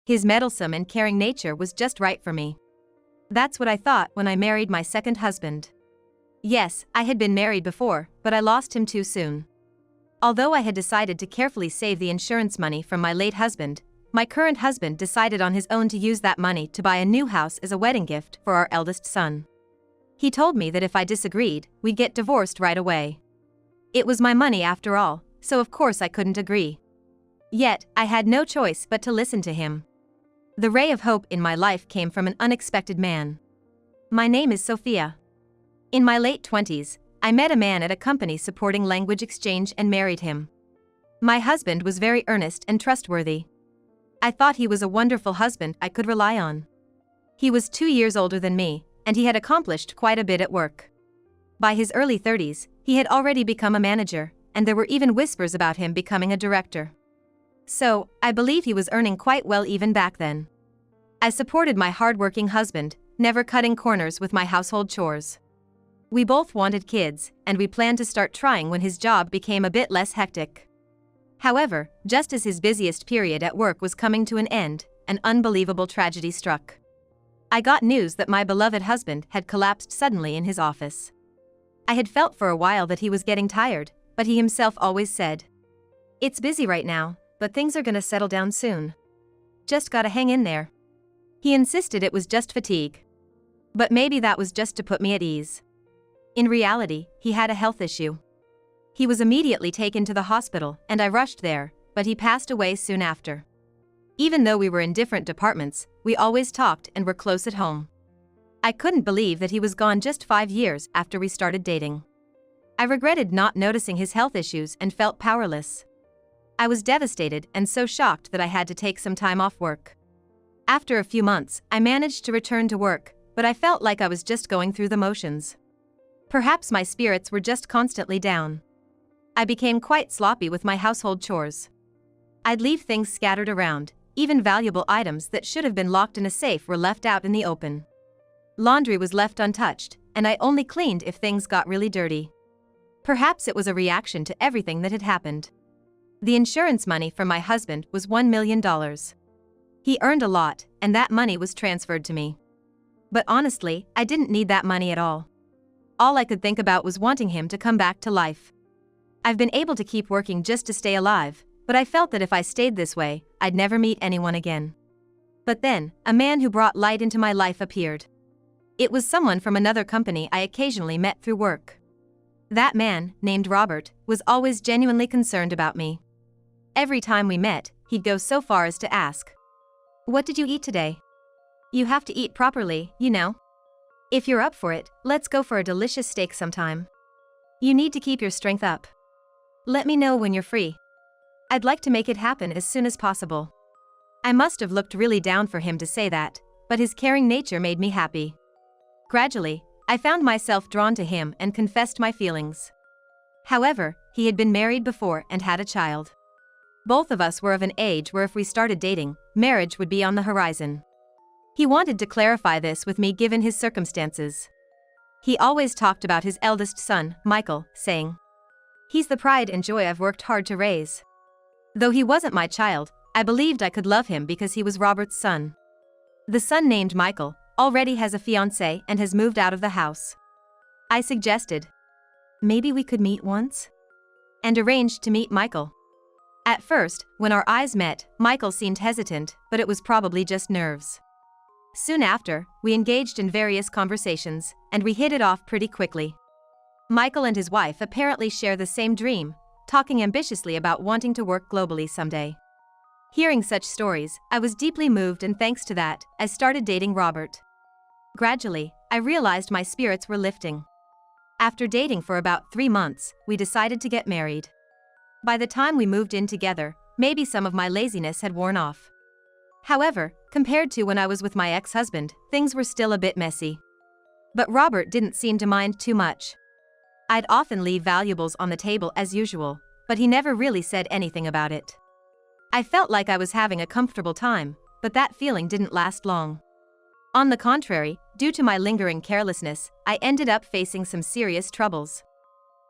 His meddlesome and caring nature was just right for me. That's what I thought when I married my second husband. Yes, I had been married before, but I lost him too soon. Although I had decided to carefully save the insurance money from my late husband, my current husband decided on his own to use that money to buy a new house as a wedding gift for our eldest son. He told me that if I disagreed, we'd get divorced right away. It was my money after all, so of course I couldn't agree. Yet, I had no choice but to listen to him. The ray of hope in my life came from an unexpected man. My name is Sophia. In my late 20s, I met a man at a company supporting language exchange and married him. My husband was very earnest and trustworthy. I thought he was a wonderful husband I could rely on. He was 2 years older than me, and he had accomplished quite a bit at work. By his early 30s, he had already become a manager, and there were even whispers about him becoming a director. So, I believe he was earning quite well even back then. I supported my hard-working husband, never cutting corners with my household chores. We both wanted kids, and we planned to start trying when his job became a bit less hectic. However, just as his busiest period at work was coming to an end, an unbelievable tragedy struck. I got news that my beloved husband had collapsed suddenly in his office. I had felt for a while that he was getting tired, but he himself always said, "It's busy right now, but things are gonna settle down soon. Just gotta hang in there." He insisted it was just fatigue. But maybe that was just to put me at ease. In reality, he had a health issue. He was immediately taken to the hospital, and I rushed there, but he passed away soon after. Even though we were in different departments, we always talked and were close at home. I couldn't believe that he was gone just 5 years after we started dating. I regretted not noticing his health issues and felt powerless. I was devastated and so shocked that I had to take some time off work. After a few months, I managed to return to work, but I felt like I was just going through the motions. Perhaps my spirits were just constantly down. I became quite sloppy with my household chores. I'd leave things scattered around, even valuable items that should have been locked in a safe were left out in the open. Laundry was left untouched, and I only cleaned if things got really dirty. Perhaps it was a reaction to everything that had happened. The insurance money from my husband was $1 million. He earned a lot, and that money was transferred to me. But honestly, I didn't need that money at all. All I could think about was wanting him to come back to life. I've been able to keep working just to stay alive, but I felt that if I stayed this way, I'd never meet anyone again. But then, a man who brought light into my life appeared. It was someone from another company I occasionally met through work. That man, named Robert, was always genuinely concerned about me. Every time we met, he'd go so far as to ask, "What did you eat today? You have to eat properly, you know. If you're up for it, let's go for a delicious steak sometime. You need to keep your strength up. Let me know when you're free. I'd like to make it happen as soon as possible." I must have looked really down for him to say that, but his caring nature made me happy. Gradually, I found myself drawn to him and confessed my feelings. However, he had been married before and had a child. Both of us were of an age where if we started dating, marriage would be on the horizon. He wanted to clarify this with me given his circumstances. He always talked about his eldest son, Michael, saying, "He's the pride and joy I've worked hard to raise." Though he wasn't my child, I believed I could love him because he was Robert's son. The son named Michael already has a fiancée and has moved out of the house. I suggested, "Maybe we could meet once?" and arranged to meet Michael. At first, when our eyes met, Michael seemed hesitant, but it was probably just nerves. Soon after, we engaged in various conversations, and we hit it off pretty quickly. Michael and his wife apparently share the same dream, talking ambitiously about wanting to work globally someday. Hearing such stories, I was deeply moved, and thanks to that, I started dating Robert. Gradually, I realized my spirits were lifting. After dating for about 3 months, we decided to get married. By the time we moved in together, maybe some of my laziness had worn off. However, compared to when I was with my ex-husband, things were still a bit messy. But Robert didn't seem to mind too much. I'd often leave valuables on the table as usual, but he never really said anything about it. I felt like I was having a comfortable time, but that feeling didn't last long. On the contrary, due to my lingering carelessness, I ended up facing some serious troubles.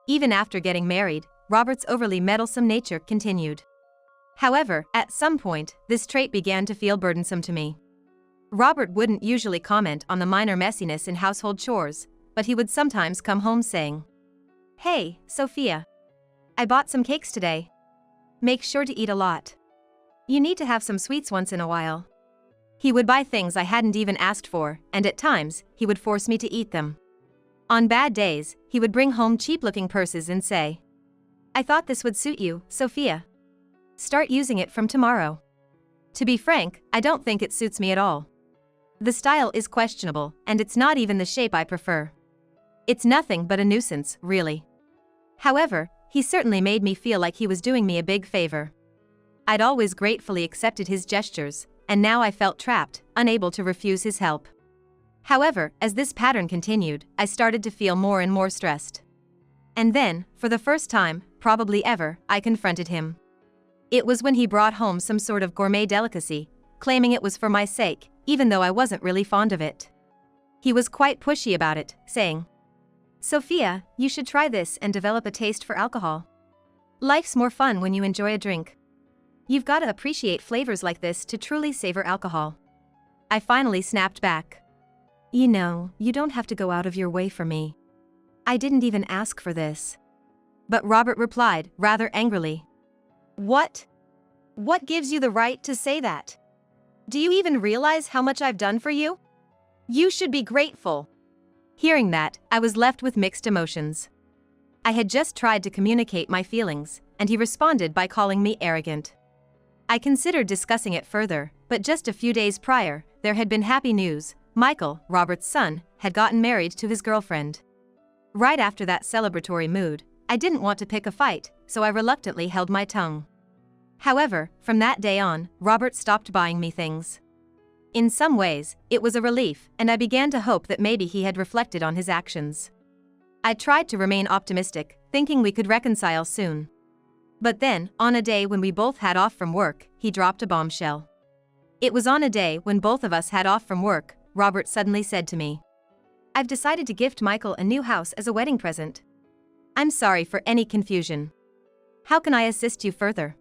Even after getting married, Robert's overly meddlesome nature continued. However, at some point, this trait began to feel burdensome to me. Robert wouldn't usually comment on the minor messiness in household chores, but he would sometimes come home saying, "Hey, Sophia. I bought some cakes today. Make sure to eat a lot. You need to have some sweets once in a while." He would buy things I hadn't even asked for, and at times, he would force me to eat them. On bad days, he would bring home cheap-looking purses and say, "I thought this would suit you, Sophia. Start using it from tomorrow." To be frank, I don't think it suits me at all. The style is questionable, and it's not even the shape I prefer. It's nothing but a nuisance, really. However, he certainly made me feel like he was doing me a big favor. I'd always gratefully accepted his gestures, and now I felt trapped, unable to refuse his help. However, as this pattern continued, I started to feel more and more stressed. And then, for the first time, probably ever, I confronted him. It was when he brought home some sort of gourmet delicacy, claiming it was for my sake, even though I wasn't really fond of it. He was quite pushy about it, saying, "Sophia, you should try this and develop a taste for alcohol. Life's more fun when you enjoy a drink. You've got to appreciate flavors like this to truly savor alcohol." I finally snapped back. "You know, you don't have to go out of your way for me. I didn't even ask for this." But Robert replied, rather angrily, "What? What gives you the right to say that? Do you even realize how much I've done for you? You should be grateful." Hearing that, I was left with mixed emotions. I had just tried to communicate my feelings, and he responded by calling me arrogant. I considered discussing it further, but just a few days prior, there had been happy news. Michael, Robert's son, had gotten married to his girlfriend. Right after that celebratory mood, I didn't want to pick a fight, so I reluctantly held my tongue. However, from that day on, Robert stopped buying me things. In some ways, it was a relief, and I began to hope that maybe he had reflected on his actions. I tried to remain optimistic, thinking we could reconcile soon. But then, on a day when we both had off from work, he dropped a bombshell. It was on a day when both of us had off from work, Robert suddenly said to me, "I've decided to gift Michael a new house as a wedding present. I'm sorry for any confusion. How can I assist you further?"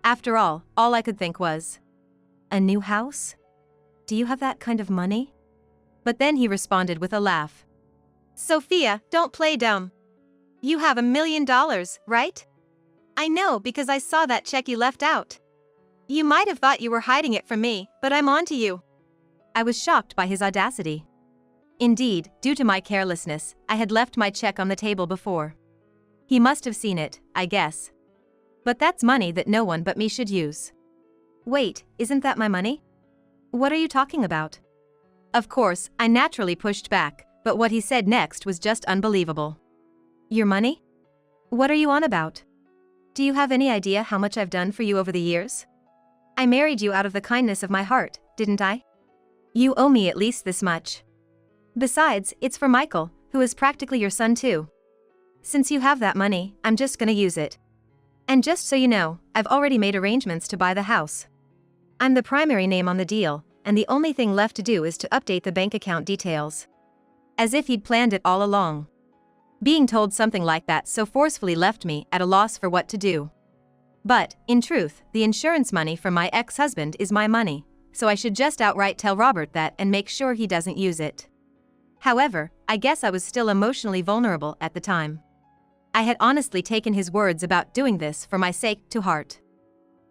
After all I could think was, "A new house? Do you have that kind of money?" But then he responded with a laugh. "Sophia, don't play dumb. You have $1 million, right? I know because I saw that check you left out. You might have thought you were hiding it from me, but I'm on to you." I was shocked by his audacity. Indeed, due to my carelessness, I had left my check on the table before. He must have seen it, I guess. But that's money that no one but me should use. "Wait, isn't that my money? What are you talking about?" Of course, I naturally pushed back, but what he said next was just unbelievable. "Your money? What are you on about? Do you have any idea how much I've done for you over the years? I married you out of the kindness of my heart, didn't I? You owe me at least this much. Besides, it's for Michael, who is practically your son too. Since you have that money, I'm just gonna use it. And just so you know, I've already made arrangements to buy the house. I'm the primary name on the deal, and the only thing left to do is to update the bank account details." As if he'd planned it all along. Being told something like that so forcefully left me at a loss for what to do. But, in truth, the insurance money from my ex-husband is my money, so I should just outright tell Robert that and make sure he doesn't use it. However, I guess I was still emotionally vulnerable at the time. I had honestly taken his words about doing this for my sake to heart.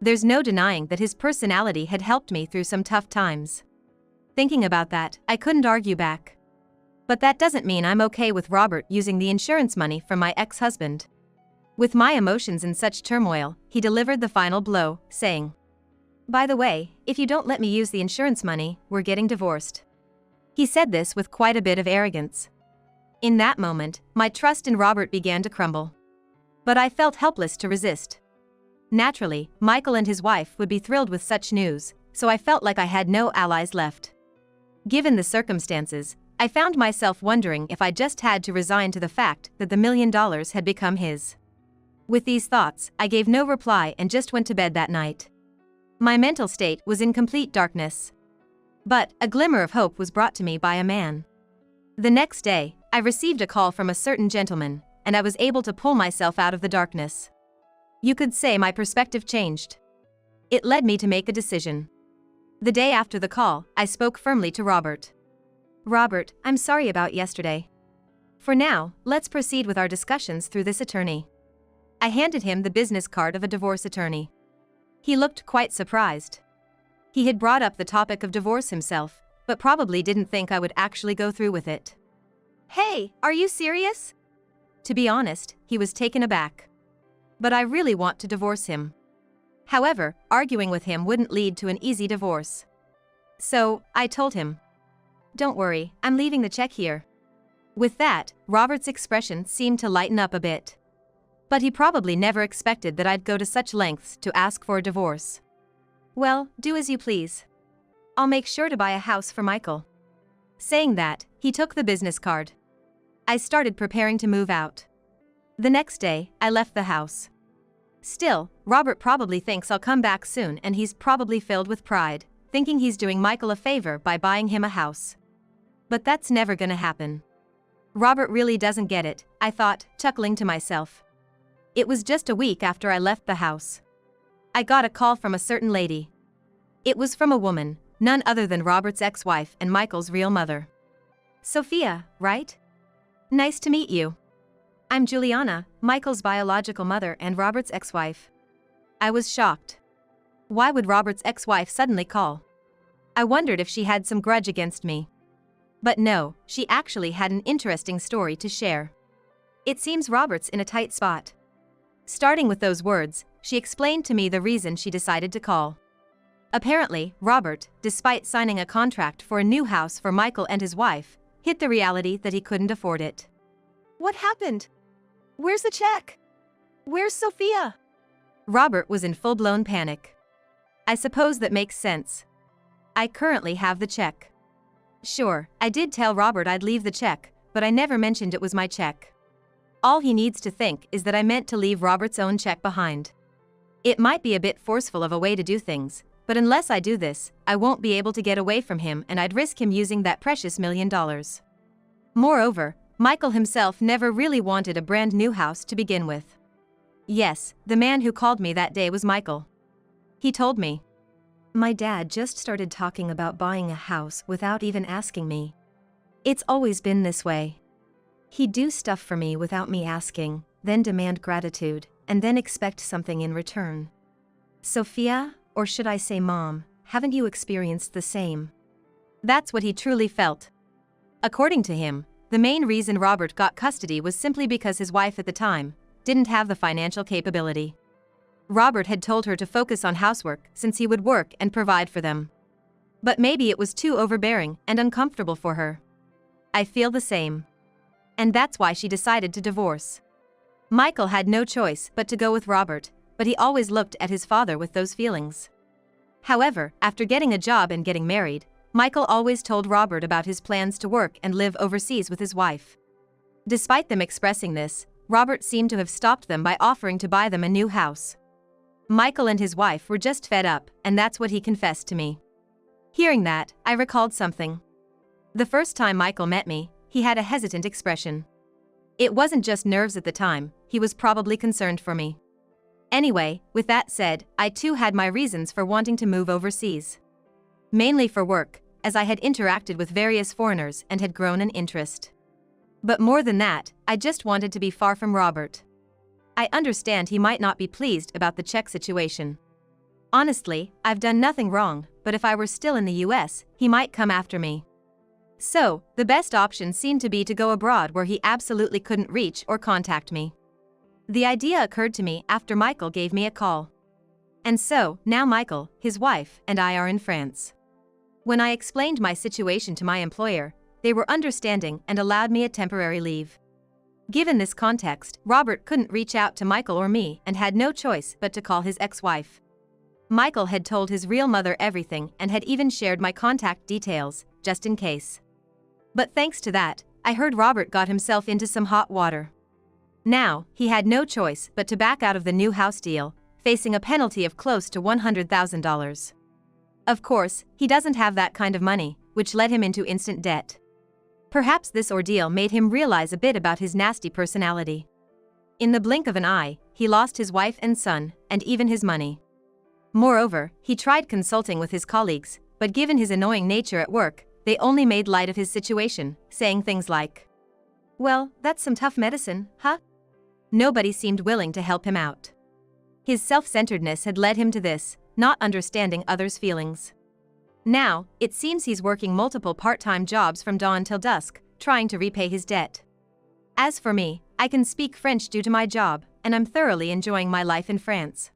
There's no denying that his personality had helped me through some tough times. Thinking about that, I couldn't argue back. But that doesn't mean I'm okay with Robert using the insurance money from my ex-husband. With my emotions in such turmoil, he delivered the final blow, saying, "By the way, if you don't let me use the insurance money, we're getting divorced." He said this with quite a bit of arrogance. In that moment, my trust in Robert began to crumble. But I felt helpless to resist. Naturally, Michael and his wife would be thrilled with such news, so I felt like I had no allies left. Given the circumstances, I found myself wondering if I just had to resign to the fact that the $1 million had become his. With these thoughts, I gave no reply and just went to bed that night. My mental state was in complete darkness. But a glimmer of hope was brought to me by a man. The next day, I received a call from a certain gentleman, and I was able to pull myself out of the darkness. You could say my perspective changed. It led me to make a decision. The day after the call, I spoke firmly to Robert. Robert, I'm sorry about yesterday. For now, let's proceed with our discussions through this attorney. I handed him the business card of a divorce attorney. He looked quite surprised. He had brought up the topic of divorce himself, but probably didn't think I would actually go through with it. Hey, are you serious? To be honest, he was taken aback. But I really want to divorce him. However, arguing with him wouldn't lead to an easy divorce. So, I told him. Don't worry, I'm leaving the check here. With that, Robert's expression seemed to lighten up a bit. But he probably never expected that I'd go to such lengths to ask for a divorce. Well, do as you please. I'll make sure to buy a house for Michael. Saying that, he took the business card. I started preparing to move out. The next day, I left the house. Still, Robert probably thinks I'll come back soon, and he's probably filled with pride, thinking he's doing Michael a favor by buying him a house. But that's never gonna happen. Robert really doesn't get it, I thought, chuckling to myself. It was just a week after I left the house. I got a call from a certain lady. It was from a woman, none other than Robert's ex-wife and Michael's real mother. Sophia, right? Nice to meet you. I'm Juliana, Michael's biological mother and Robert's ex-wife. I was shocked. Why would Robert's ex-wife suddenly call? I wondered if she had some grudge against me. But no, she actually had an interesting story to share. It seems Robert's in a tight spot. Starting with those words, she explained to me the reason she decided to call. Apparently, Robert, despite signing a contract for a new house for Michael and his wife, hit the reality that he couldn't afford it. What happened? Where's the check? Where's Sophia? Robert was in full-blown panic. I suppose that makes sense. I currently have the check. Sure, I did tell Robert I'd leave the check, but I never mentioned it was my check. All he needs to think is that I meant to leave Robert's own check behind. It might be a bit forceful of a way to do things, but unless I do this, I won't be able to get away from him and I'd risk him using that precious $1 million. Moreover, Michael himself never really wanted a brand new house to begin with. Yes, the man who called me that day was Michael. He told me, "My dad just started talking about buying a house without even asking me. It's always been this way. He'd do stuff for me without me asking, then demand gratitude, and then expect something in return. Sophia, or should I say Mom, haven't you experienced the same?" That's what he truly felt. According to him, the main reason Robert got custody was simply because his wife at the time didn't have the financial capability. Robert had told her to focus on housework since he would work and provide for them. But maybe it was too overbearing and uncomfortable for her. I feel the same. And that's why she decided to divorce. Michael had no choice but to go with Robert, but he always looked at his father with those feelings. However, after getting a job and getting married, Michael always told Robert about his plans to work and live overseas with his wife. Despite them expressing this, Robert seemed to have stopped them by offering to buy them a new house. Michael and his wife were just fed up, and that's what he confessed to me. Hearing that, I recalled something. The first time Michael met me, he had a hesitant expression. It wasn't just nerves at the time, he was probably concerned for me. Anyway, with that said, I too had my reasons for wanting to move overseas. Mainly for work, as I had interacted with various foreigners and had grown an interest. But more than that, I just wanted to be far from Robert. I understand he might not be pleased about the check situation. Honestly, I've done nothing wrong, but if I were still in the US, he might come after me. So, the best option seemed to be to go abroad where he absolutely couldn't reach or contact me. The idea occurred to me after Michael gave me a call. And so, now Michael, his wife, and I are in France. When I explained my situation to my employer, they were understanding and allowed me a temporary leave. Given this context, Robert couldn't reach out to Michael or me and had no choice but to call his ex-wife. Michael had told his real mother everything and had even shared my contact details, just in case. But thanks to that, I heard Robert got himself into some hot water. Now, he had no choice but to back out of the new house deal, facing a penalty of close to $100,000. Of course, he doesn't have that kind of money, which led him into instant debt. Perhaps this ordeal made him realize a bit about his nasty personality. In the blink of an eye, he lost his wife and son, and even his money. Moreover, he tried consulting with his colleagues, but given his annoying nature at work, they only made light of his situation, saying things like, "Well, that's some tough medicine, huh?" Nobody seemed willing to help him out. His self-centeredness had led him to this, not understanding others' feelings. Now, it seems he's working multiple part-time jobs from dawn till dusk, trying to repay his debt. As for me, I can speak French due to my job, and I'm thoroughly enjoying my life in France.